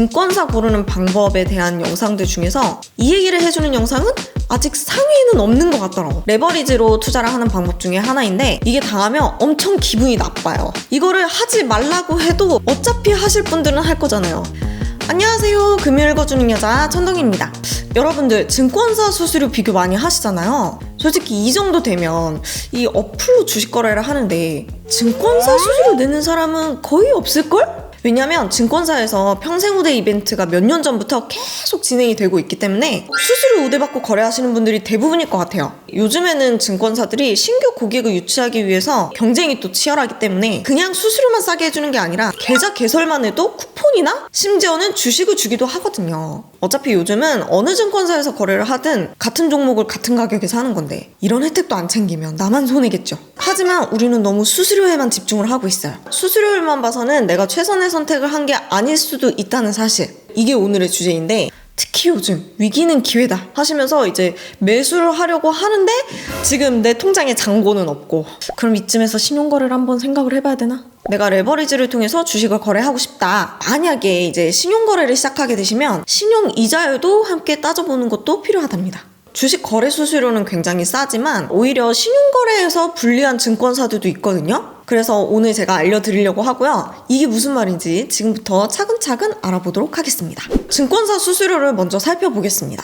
증권사 고르는 방법에 대한 영상들 중에서 이 얘기를 해주는 영상은 아직 상위에는 없는 것 같더라고. 레버리지로 투자를 하는 방법 중에 하나인데 이게 당하면 엄청 기분이 나빠요. 이거를 하지 말라고 해도 어차피 하실 분들은 할 거잖아요. 안녕하세요. 금요일 읽어주는 여자 천동입니다. 여러분들 증권사 수수료 비교 많이 하시잖아요. 솔직히 이 정도 되면 이 어플로 주식 거래를 하는데 증권사 수수료 내는 사람은 거의 없을걸? 왜냐면 증권사에서 평생 우대 이벤트가 몇 년 전부터 계속 진행이 되고 있기 때문에 수수료 우대받고 거래하시는 분들이 대부분일 것 같아요. 요즘에는 증권사들이 신규 고객을 유치하기 위해서 경쟁이 또 치열하기 때문에 그냥 수수료만 싸게 해주는 게 아니라 계좌 개설만 해도 쿠폰이나 심지어는 주식을 주기도 하거든요. 어차피 요즘은 어느 증권사에서 거래를 하든 같은 종목을 같은 가격에 사는 건데 이런 혜택도 안 챙기면 나만 손해겠죠. 하지만 우리는 너무 수수료에만 집중을 하고 있어요. 수수료율만 봐서는 내가 최선의 선택을 한 게 아닐 수도 있다는 사실. 이게 오늘의 주제인데 특히 요즘 위기는 기회다 하시면서 이제 매수를 하려고 하는데 지금 내 통장에 잔고는 없고 그럼 이쯤에서 신용거래를 한번 생각을 해봐야 되나? 내가 레버리지를 통해서 주식을 거래하고 싶다. 만약에 이제 신용거래를 시작하게 되시면 신용이자율도 함께 따져보는 것도 필요하답니다. 주식 거래 수수료는 굉장히 싸지만 오히려 신용거래에서 불리한 증권사들도 있거든요. 그래서 오늘 제가 알려드리려고 하고요. 이게 무슨 말인지 지금부터 차근차근 알아보도록 하겠습니다. 증권사 수수료를 먼저 살펴보겠습니다.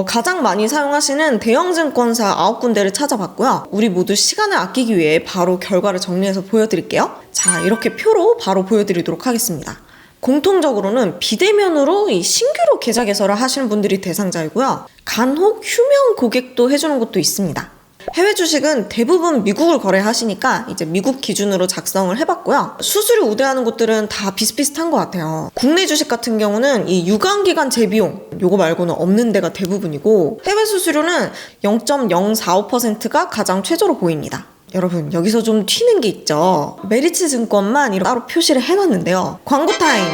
가장 많이 사용하시는 대형 증권사 9군데를 찾아봤고요. 우리 모두 시간을 아끼기 위해 바로 결과를 정리해서 보여드릴게요. 자, 이렇게 표로 바로 보여드리도록 하겠습니다. 공통적으로는 비대면으로 이 신규로 계좌 개설을 하시는 분들이 대상자이고요. 간혹 휴면 고객도 해주는 곳도 있습니다. 해외 주식은 대부분 미국을 거래하시니까 이제 미국 기준으로 작성을 해봤고요. 수수료 우대하는 곳들은 다 비슷비슷한 것 같아요. 국내 주식 같은 경우는 이 유관기간 재비용 요거 말고는 없는 데가 대부분이고 해외 수수료는 0.045%가 가장 최저로 보입니다. 여러분 여기서 좀 튀는 게 있죠. 메리츠 증권만 이렇게 따로 표시를 해놨는데요. 광고 타임!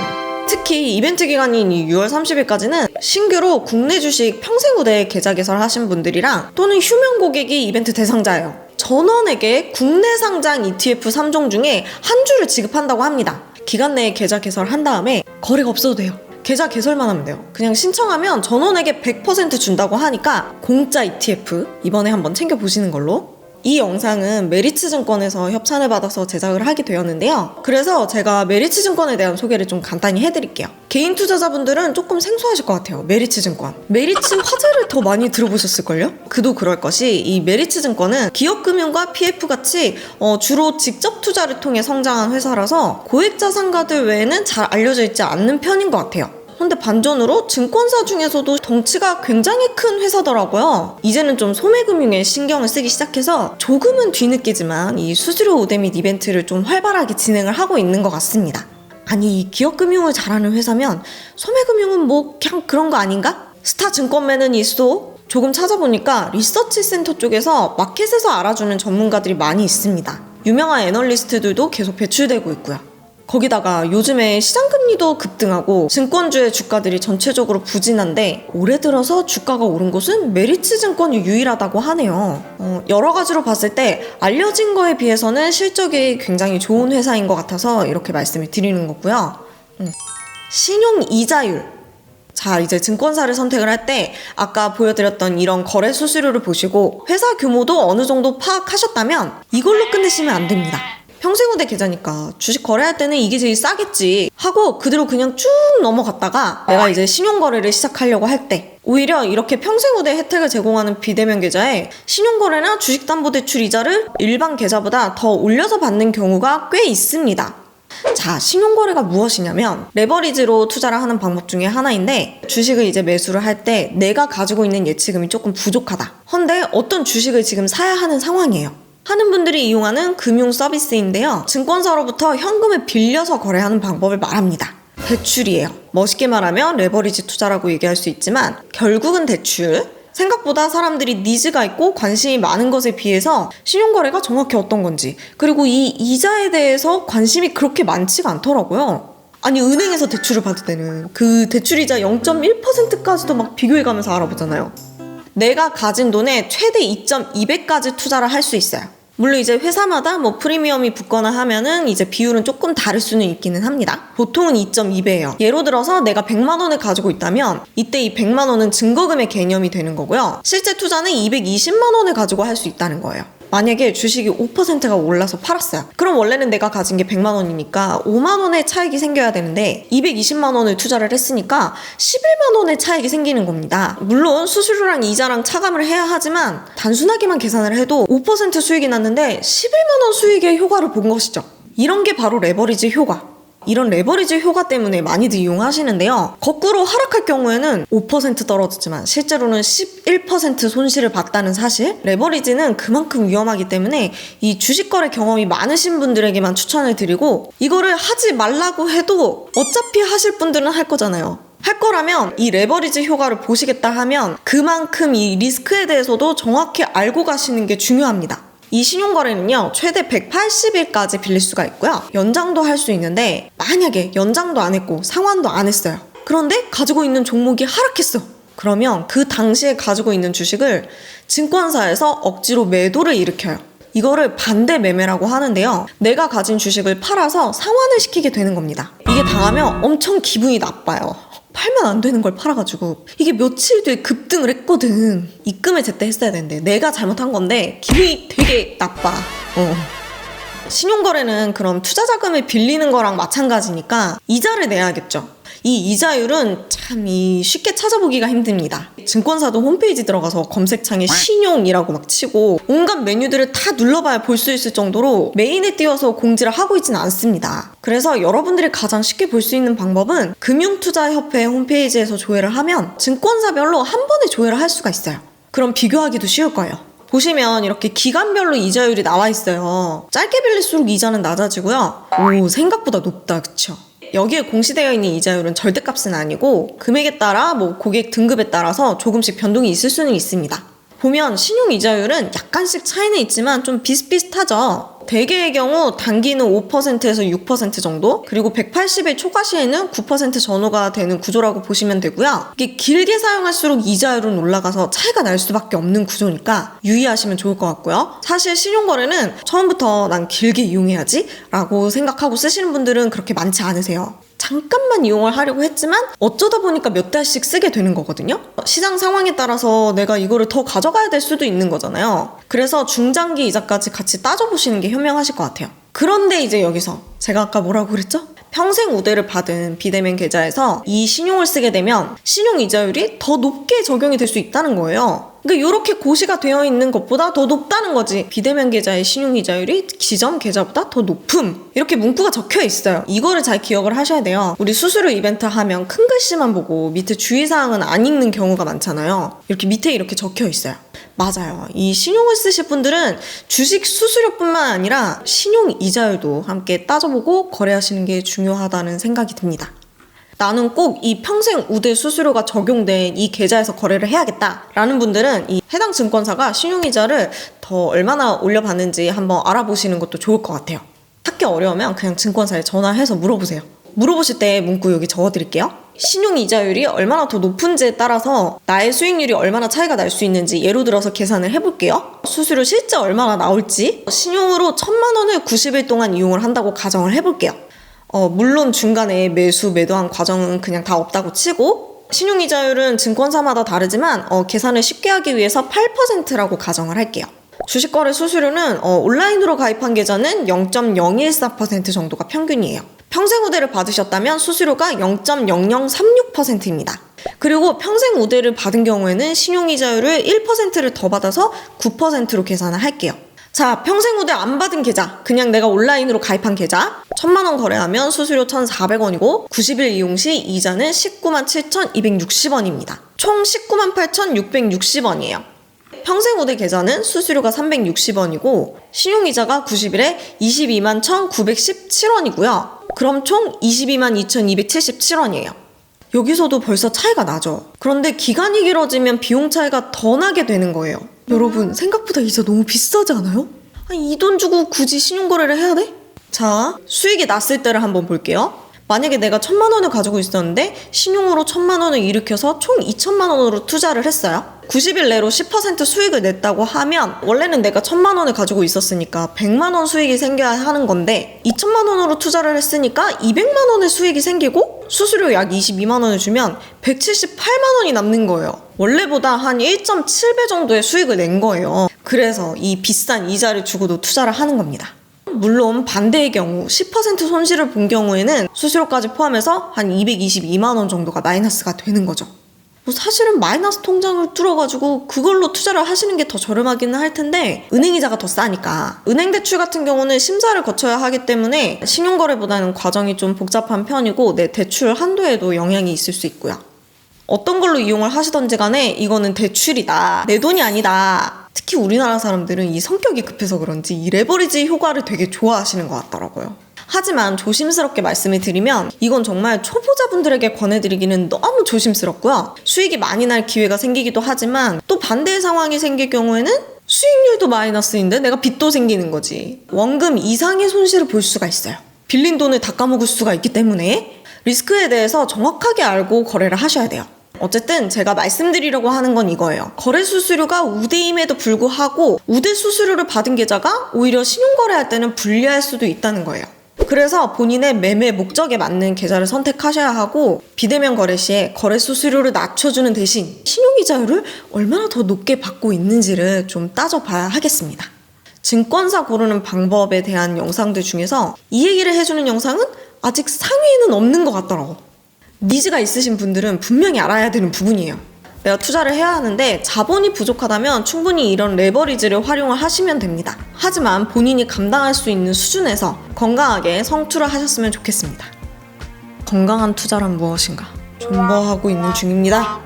특히 이벤트 기간인 6월 30일까지는 신규로 국내 주식 평생 우대 계좌 개설하신 분들이랑 또는 휴면 고객이 이벤트 대상자예요. 전원에게 국내 상장 ETF 3종 중에 한 주를 지급한다고 합니다. 기간 내에 계좌 개설한 다음에 거래가 없어도 돼요. 계좌 개설만 하면 돼요. 그냥 신청하면 전원에게 100% 준다고 하니까 공짜 ETF 이번에 한번 챙겨보시는 걸로. 이 영상은 메리츠 증권에서 협찬을 받아서 제작을 하게 되었는데요. 그래서 제가 메리츠 증권에 대한 소개를 좀 간단히 해드릴게요. 개인 투자자분들은 조금 생소하실 것 같아요. 메리츠 증권. 메리츠 화제를 더 많이 들어보셨을걸요? 그도 그럴 것이 이 메리츠 증권은 기업금융과 PF같이 주로 직접 투자를 통해 성장한 회사라서 고액자산가들 외에는 잘 알려져 있지 않는 편인 것 같아요. 근데 반전으로 증권사 중에서도 덩치가 굉장히 큰 회사더라고요. 이제는 좀 소매금융에 신경을 쓰기 시작해서 조금은 뒤늦게지만 이 수수료 우대 및 이벤트를 좀 활발하게 진행을 하고 있는 것 같습니다. 아니 기업금융을 잘하는 회사면 소매금융은 뭐 그냥 그런 거 아닌가? 스타증권맨은 있어. 조금 찾아보니까 리서치 센터 쪽에서 마켓에서 알아주는 전문가들이 많이 있습니다. 유명한 애널리스트들도 계속 배출되고 있고요. 거기다가 요즘에 시장금리도 급등하고 증권주의 주가들이 전체적으로 부진한데 올해 들어서 주가가 오른 곳은 메리츠 증권이 유일하다고 하네요. 여러 가지로 봤을 때 알려진 거에 비해서는 실적이 굉장히 좋은 회사인 것 같아서 이렇게 말씀을 드리는 거고요. 신용이자율. 자, 이제 증권사를 선택을 할 때 아까 보여드렸던 이런 거래 수수료를 보시고 회사 규모도 어느 정도 파악하셨다면 이걸로 끝내시면 안 됩니다. 평생 우대 계좌니까 주식 거래할 때는 이게 제일 싸겠지 하고 그대로 그냥 쭉 넘어갔다가 내가 이제 신용거래를 시작하려고 할 때 오히려 이렇게 평생 우대 혜택을 제공하는 비대면 계좌에 신용거래나 주식담보대출 이자를 일반 계좌보다 더 올려서 받는 경우가 꽤 있습니다. 자, 신용거래가 무엇이냐면 레버리지로 투자를 하는 방법 중에 하나인데 주식을 이제 매수를 할 때 내가 가지고 있는 예치금이 조금 부족하다. 헌데 어떤 주식을 지금 사야 하는 상황이에요. 하는 분들이 이용하는 금융 서비스인데요. 증권사로부터 현금을 빌려서 거래하는 방법을 말합니다. 대출이에요. 멋있게 말하면 레버리지 투자라고 얘기할 수 있지만 결국은 대출. 생각보다 사람들이 니즈가 있고 관심이 많은 것에 비해서 신용거래가 정확히 어떤 건지 그리고 이 이자에 대해서 관심이 그렇게 많지가 않더라고요. 아니 은행에서 대출을 받을 때는 그 대출이자 0.1%까지도 막 비교해가면서 알아보잖아요. 내가 가진 돈의 최대 2.2배까지 투자를 할 수 있어요. 물론 이제 회사마다 뭐 프리미엄이 붙거나 하면은 이제 비율은 조금 다를 수는 있기는 합니다. 보통은 2.2배예요. 예로 들어서 내가 100만 원을 가지고 있다면 이때 이 100만 원은 증거금의 개념이 되는 거고요. 실제 투자는 220만 원을 가지고 할 수 있다는 거예요. 만약에 주식이 5%가 올라서 팔았어요. 그럼 원래는 내가 가진 게 100만 원이니까 5만 원의 차익이 생겨야 되는데 220만 원을 투자를 했으니까 11만 원의 차익이 생기는 겁니다. 물론 수수료랑 이자랑 차감을 해야 하지만 단순하게만 계산을 해도 5% 수익이 났는데 11만 원 수익의 효과를 본 것이죠. 이런 게 바로 레버리지 효과. 이런 레버리지 효과 때문에 많이들 이용하시는데요. 거꾸로 하락할 경우에는 5% 떨어졌지만 실제로는 11% 손실을 봤다는 사실. 레버리지는 그만큼 위험하기 때문에 이 주식 거래 경험이 많으신 분들에게만 추천을 드리고, 이거를 하지 말라고 해도 어차피 하실 분들은 할 거잖아요. 할 거라면 이 레버리지 효과를 보시겠다 하면 그만큼 이 리스크에 대해서도 정확히 알고 가시는 게 중요합니다. 이 신용거래는요, 최대 180일까지 빌릴 수가 있고요. 연장도 할 수 있는데 만약에 연장도 안 했고 상환도 안 했어요. 그런데 가지고 있는 종목이 하락했어. 그러면 그 당시에 가지고 있는 주식을 증권사에서 억지로 매도를 일으켜요. 이거를 반대 매매라고 하는데요. 내가 가진 주식을 팔아서 상환을 시키게 되는 겁니다. 이게 당하면 엄청 기분이 나빠요. 팔면 안 되는 걸 팔아가지고 이게 며칠 뒤에 급등을 했거든. 입금을 제때 했어야 되는데 내가 잘못한 건데 기분이 되게 나빠. 신용거래는 그럼 투자자금을 빌리는 거랑 마찬가지니까 이자를 내야겠죠. 이 이자율은 참 쉽게 찾아보기가 힘듭니다. 증권사도 홈페이지 들어가서 검색창에 신용이라고 막 치고 온갖 메뉴들을 다 눌러봐야 볼 수 있을 정도로 메인에 띄워서 공지를 하고 있지는 않습니다. 그래서 여러분들이 가장 쉽게 볼 수 있는 방법은 금융투자협회 홈페이지에서 조회를 하면 증권사별로 한 번에 조회를 할 수가 있어요. 그럼 비교하기도 쉬울 거예요. 보시면 이렇게 기간별로 이자율이 나와 있어요. 짧게 빌릴수록 이자는 낮아지고요. 오, 생각보다 높다, 그쵸? 여기에 공시되어 있는 이자율은 절대값은 아니고 금액에 따라 고객 등급에 따라서 조금씩 변동이 있을 수는 있습니다. 보면 신용 이자율은 약간씩 차이는 있지만 좀 비슷비슷하죠. 대개의 경우 단기는 5%에서 6% 정도, 그리고 180일 초과 시에는 9% 전후가 되는 구조라고 보시면 되고요. 이게 길게 사용할수록 이자율은 올라가서 차이가 날 수밖에 없는 구조니까 유의하시면 좋을 것 같고요. 사실 신용거래는 처음부터 난 길게 이용해야지 라고 생각하고 쓰시는 분들은 그렇게 많지 않으세요. 잠깐만 이용을 하려고 했지만 어쩌다 보니까 몇 달씩 쓰게 되는 거거든요. 시장 상황에 따라서 내가 이거를 더 가져가야 될 수도 있는 거잖아요. 그래서 중장기 이자까지 같이 따져보시는 게 현명하실 것 같아요. 그런데 이제 여기서 제가 아까 뭐라고 그랬죠? 평생 우대를 받은 비대면 계좌에서 이 신용을 쓰게 되면 신용 이자율이 더 높게 적용이 될 수 있다는 거예요. 그러니까 이렇게 고시가 되어 있는 것보다 더 높다는 거지. 비대면 계좌의 신용 이자율이 기존 계좌보다 더 높음. 이렇게 문구가 적혀 있어요. 이거를 잘 기억을 하셔야 돼요. 우리 수수료 이벤트 하면 큰 글씨만 보고 밑에 주의사항은 안 읽는 경우가 많잖아요. 이렇게 밑에 이렇게 적혀 있어요. 맞아요. 이 신용을 쓰실 분들은 주식 수수료뿐만 아니라 신용 이자율도 함께 따져보고 거래하시는 게 중요하다는 생각이 듭니다. 나는 꼭 이 평생 우대 수수료가 적용된 이 계좌에서 거래를 해야겠다라는 분들은 이 해당 증권사가 신용이자를 더 얼마나 올려받는지 한번 알아보시는 것도 좋을 것 같아요. 찾기 어려우면 그냥 증권사에 전화해서 물어보세요. 물어보실 때 문구 여기 적어드릴게요. 신용 이자율이 얼마나 더 높은지에 따라서 나의 수익률이 얼마나 차이가 날 수 있는지 예로 들어서 계산을 해볼게요. 수수료 실제 얼마나 나올지 신용으로 1,000만 원을 90일 동안 이용을 한다고 가정을 해볼게요. 물론 중간에 매수 매도한 과정은 그냥 다 없다고 치고 신용이자율은 증권사마다 다르지만 계산을 쉽게 하기 위해서 8%라고 가정을 할게요. 주식거래 수수료는 온라인으로 가입한 계좌는 0.014% 정도가 평균이에요. 평생 우대를 받으셨다면 수수료가 0.0036%입니다. 그리고 평생 우대를 받은 경우에는 신용이자율을 1%를 더 받아서 9%로 계산을 할게요. 자, 평생 우대 안 받은 계좌, 그냥 내가 온라인으로 가입한 계좌 1,000만 원 거래하면 수수료 1,400원이고 90일 이용 시 이자는 197,260원입니다. 총 198,660원이에요. 평생 우대 계좌는 수수료가 360원이고 신용이자가 90일에 221,917원이고요. 그럼 총 222,277원이에요. 여기서도 벌써 차이가 나죠. 그런데 기간이 길어지면 비용 차이가 더 나게 되는 거예요. 여러분, 생각보다 이자 너무 비싸지 않아요? 이 돈 주고 굳이 신용거래를 해야 돼? 자, 수익이 났을 때를 한번 볼게요. 만약에 내가 1,000만 원을 가지고 있었는데 신용으로 1,000만 원을 일으켜서 총 2,000만 원으로 투자를 했어요. 90일 내로 10% 수익을 냈다고 하면 원래는 내가 1,000만 원을 가지고 있었으니까 100만 원 수익이 생겨야 하는 건데 2,000만 원으로 투자를 했으니까 200만 원의 수익이 생기고 수수료 약 22만 원을 주면 178만 원이 남는 거예요. 원래보다 한 1.7배 정도의 수익을 낸 거예요. 그래서 이 비싼 이자를 주고도 투자를 하는 겁니다. 물론 반대의 경우 10% 손실을 본 경우에는 수수료까지 포함해서 한 222만 원 정도가 마이너스가 되는 거죠. 사실은 마이너스 통장을 뚫어가지고 그걸로 투자를 하시는 게 더 저렴하기는 할 텐데 은행이자가 더 싸니까. 은행 대출 같은 경우는 심사를 거쳐야 하기 때문에 신용거래보다는 과정이 좀 복잡한 편이고 내 대출 한도에도 영향이 있을 수 있고요. 어떤 걸로 이용을 하시던지 간에 이거는 대출이다, 내 돈이 아니다. 특히 우리나라 사람들은 이 성격이 급해서 그런지 이 레버리지 효과를 되게 좋아하시는 것 같더라고요. 하지만 조심스럽게 말씀을 드리면 이건 정말 초보자분들에게 권해드리기는 너무 조심스럽고요. 수익이 많이 날 기회가 생기기도 하지만 또 반대의 상황이 생길 경우에는 수익률도 마이너스인데 내가 빚도 생기는 거지. 원금 이상의 손실을 볼 수가 있어요. 빌린 돈을 다 까먹을 수가 있기 때문에 리스크에 대해서 정확하게 알고 거래를 하셔야 돼요. 어쨌든 제가 말씀드리려고 하는 건 이거예요. 거래 수수료가 우대임에도 불구하고 우대 수수료를 받은 계좌가 오히려 신용거래할 때는 불리할 수도 있다는 거예요. 그래서 본인의 매매 목적에 맞는 계좌를 선택하셔야 하고 비대면 거래 시에 거래 수수료를 낮춰주는 대신 신용이자율을 얼마나 더 높게 받고 있는지를 좀 따져봐야 하겠습니다. 증권사 고르는 방법에 대한 영상들 중에서 이 얘기를 해주는 영상은 아직 상위에는 없는 것 같더라고. 니즈가 있으신 분들은 분명히 알아야 되는 부분이에요. 내가 투자를 해야 하는데 자본이 부족하다면 충분히 이런 레버리지를 활용을 하시면 됩니다. 하지만 본인이 감당할 수 있는 수준에서 건강하게 성투를 하셨으면 좋겠습니다. 건강한 투자란 무엇인가? 존버하고 있는 중입니다.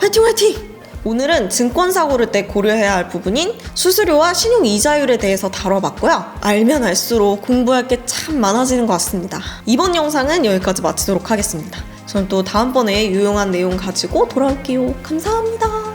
화이팅 화이팅! 오늘은 증권사 고를 때 고려해야 할 부분인 수수료와 신용 이자율에 대해서 다뤄봤고요. 알면 알수록 공부할 게 참 많아지는 것 같습니다. 이번 영상은 여기까지 마치도록 하겠습니다. 저는 또 다음번에 유용한 내용 가지고 돌아올게요. 감사합니다.